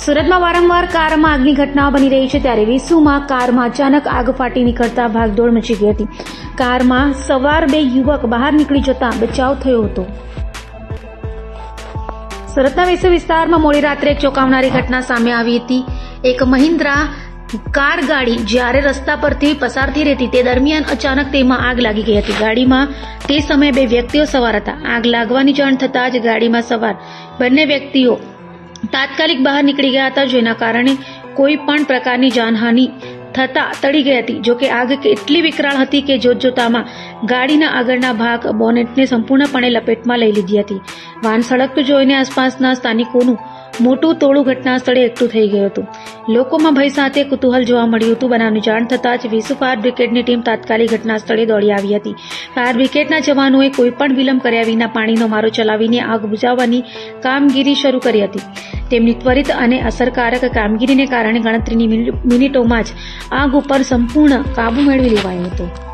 સુરતમાં વારંવાર કારમાં આગની ઘટનાઓ બની રહી છે, ત્યારે વેસુમાં કારમાં અચાનક આગ ફાટી નીકળતા ભાગદોડ મચી ગઈ હતી. કારમાં સવાર 2 યુવક બહાર નીકળી જતા બચાવ થયો હતો. સુરતના વેસુ વિસ્તારમાં મોડી રાત્રે એક ચોંકાવનારી ઘટના સામે આવી હતી. એક મહિન્દ્રા કાર ગાડી જ્યારે રસ્તા પરથી પસાર થઈ રહી તે દરમિયાન અચાનક તેમાં આગ લાગી ગઈ હતી. ગાડીમાં તે સમયે 2 વ્યક્તિઓ સવાર હતા. આગ લાગવાની જાણ થતાં જ ગાડીમાં સવાર બંને વ્યક્તિઓ તાત્કાલિક બહાર નીકળી ગયા હતા, જેના કારણે કોઈ પણ પ્રકારની જાનહાનિ થતા ટળી ગઈ હતી. જોકે આગ એટલી વિકરાળ હતી કે જોતજોતામાં ગાડીના આગળના ભાગ બોનેટને સંપૂર્ણપણે લપેટમાં લઈ લીધી હતી. વાહન સળગતું જોઈને આસપાસના સ્થાનિકોનું મોટું ટોળું ઘટના સ્થળે એકઠું થઈ ગયું હતું. લોકોમાં ભય સાથે કુતૂહલ જોવા મળ્યું હતું. બનાવની જાણ થતાં જ વેસુ ફાયર બ્રિગેડની ટીમ તાત્કાલિક ઘટના સ્થળે દોડી આવી હતી. ફાયર બ્રિગેડના જવાનોએ કોઈપણ વિલંબ કર્યા વિના પાણીનો મારો ચલાવીને આગ બુઝાવવાની કામગીરી શરૂ કરી હતી. તેમની ત્વરિત અને અસરકારક કામગીરીને કારણે ગણતરીની મિનિટોમાં જ આગ ઉપર સંપૂર્ણ કાબુ મેળવી લેવાયો હતો.